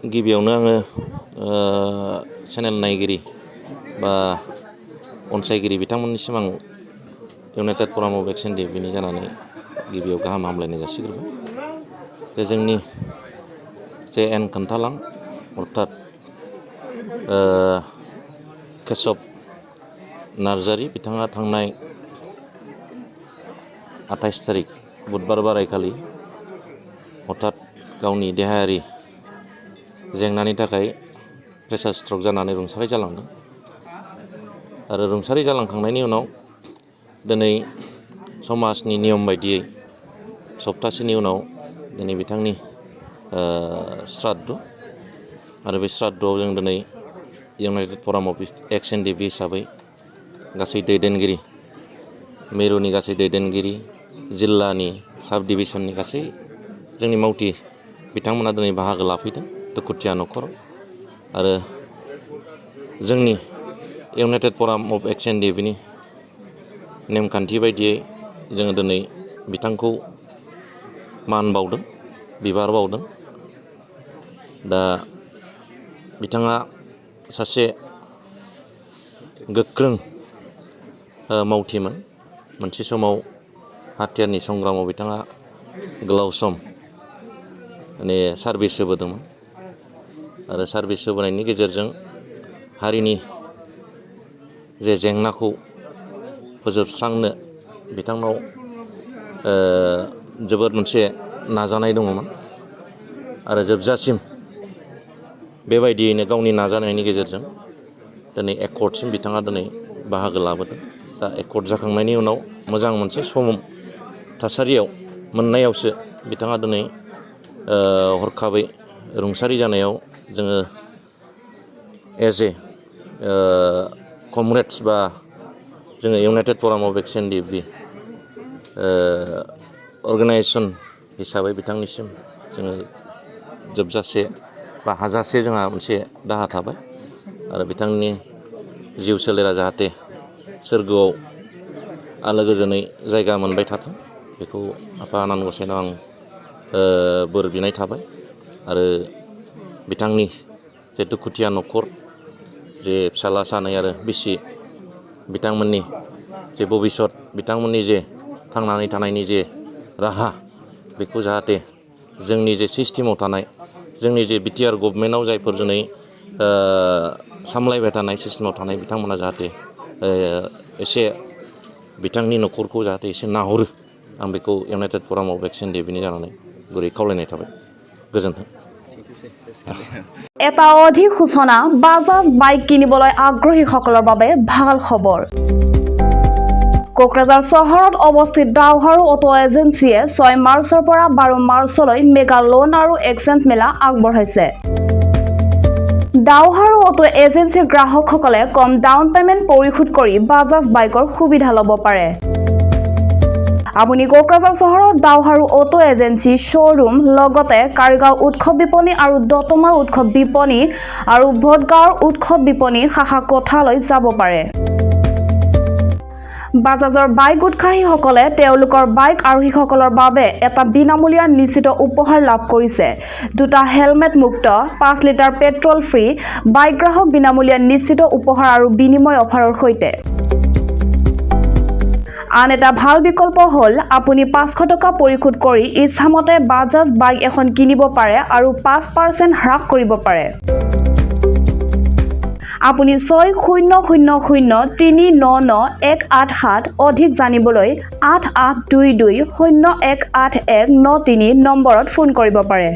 गिबियावनो आङो चेनेल नायगिरि बा अनसायगिरि बिथांमोननिसिम आं United forum of action day बिनि जानानै गिबियाव गाहाम हामलायनाय जासिग्रोबाय जे जोंनि जे एन खोन्थालां अर्थात केशब नार्जारि बिथाङा थांनाय 28 तारिख बुधबार बारायखालि हठात गावनि देहायारि जेंनानि थाखाय प्रेसार स्ट्रक जानानै रुंसारि जालांदों आरो रुंसारि जालांखांनायनि उनाव दिनै समाजनि नियम बायदियै सप्तासेनि उनाव दिनै बिथांनि श्राद्ध आरो बे श्राद्धआव जों दिनै United forum of action day हिसाबै गासै दैदेनगिरि मिरुनि गासै दैदेनगिरि जिल्लानि साब डिभिजननि गासै जोंनि मावथि बिथांमोना दिनै बाहागो लाफैदों दुखुथिया न'खराव आरो जोंनि United forum of action day बिनि नेमखान्थि बायदियै जोङो दिनै बिथांखौ मान बावदों बिबार बावदों। दा बिथाङा सासे गोख्रों मावथिमोन। मोनसे समाव हाथियारनि संग्रामाव बिथाङा गोलाव सम सार्भिस होबोदोंमोन आरो सार्भिस होबोनायनि गेजेरजों हारिनि जे जेंनाखौ फोजोबस्रांनो बिथांनाव जोबोद मोनसे नाजानाय दङमोन आरो जोबजासिम बेबायदियैनो गावनि नाजानायनि गेजेरजों दिनै एकर्डसिम बिथाङा दिनै बाहागो लाबोदों। दा एकर्ड जाखांनायनि उनाव मोजां मोनसे सम थासारियाव मोननायावसो बिथाङा दिनै हरखाबै रुंसारि जानायाव जोङो एज ए कमरेड्स बा जोङो united forum of action day organisation हिसाबै बिथांनिसिम जोङो जोबजासे बा हाजासे जोंहा मोनसे दाहा थाबाय आरो बिथांनि जिउ सोलेरा जाहाथे सोरगोआव आलो गोजोनै जायगा मोनबाय थाथों बेखौ आफा आनान गसाइनाव आं बोर बिनाय थाबाय आरो बिथांनि जे दुखुथिया न'खर जे फिसाला सानै आरो बिसि बिथांमोननि जे भबिष्यत बिथांमोननि जे थांनानै थानायनि जे राहा बेखौ जाहाथे जोंनि जे सिस्टेमाव थानाय जोंनि जे बिटिआर गभर्नमेन्टआव जायफोर दिनै सामलायबाय थानाय सिस्टेमाव थानाय बिथांमोना जाहाथे एसे बिथांनि न'खरखौ जाहाथे एसे नाहरो आं बेखौ United forum of action day बिनि जानानै गुरै खावलायनाय थाबाय। गोजोन्थों। এটা অধিক সূচনা বাজাজ বাইক কিনিবলৈ আগ্ৰহীসকলৰ বাবে ভাল খবৰ। কোকৰাঝাৰ চহৰত অৱস্থিত ডাওহাৰু অটো এজেন্সিয়ে 6 মাৰ্চৰ পৰা 12 মাৰ্চলৈ মেগা লোন আৰু এক্সচেঞ্জ মেলা আগবঢ়াইছে। ডাওহাৰু অটো এজেন্সিৰ গ্ৰাহকসকলে কম ডাউন পেমেণ্ট পৰিশোধ কৰি বাজাজ বাইকৰ সুবিধা ল'ব পাৰে। আপুনি কোকৰাঝাৰ চহৰত ডাওহাৰু অটো এজেন্সি শ্ব'ৰুম লগতে কাৰিগাঁও উৎসৱ বিপণী আৰু দতমা উৎসৱ বিপণী আৰু ভোটগাঁৱৰ উৎসৱ বিপণী শাখা কোঠালৈ যাব পাৰে। বাজাজৰ বাইক উৎসাহীসকলে তেওঁলোকৰ বাইক আৰোহীসকলৰ বাবে এটা বিনামূলীয়া নিশ্চিত উপহাৰ লাভ কৰিছে। 2টা হেলমেট মুক্ত 5 লিটাৰ পেট্ৰল ফ্ৰী বাইক গ্ৰাহক বিনামূলীয়া নিশ্চিত উপহাৰ আৰু বিনিময় অফাৰৰ সৈতে। আন এটা ভাল বিকল্প হ'ল আপুনি 500 টকা পৰিশোধ কৰি ইচ্ছামতে বাজাজ বাইক এখন কিনিব পাৰে আৰু 5% হ্ৰাস কৰিব পাৰে। আপুনি 6000399187 অধিক জানিবলৈ 8822018193 নম্বৰত ফোন কৰিব পাৰে।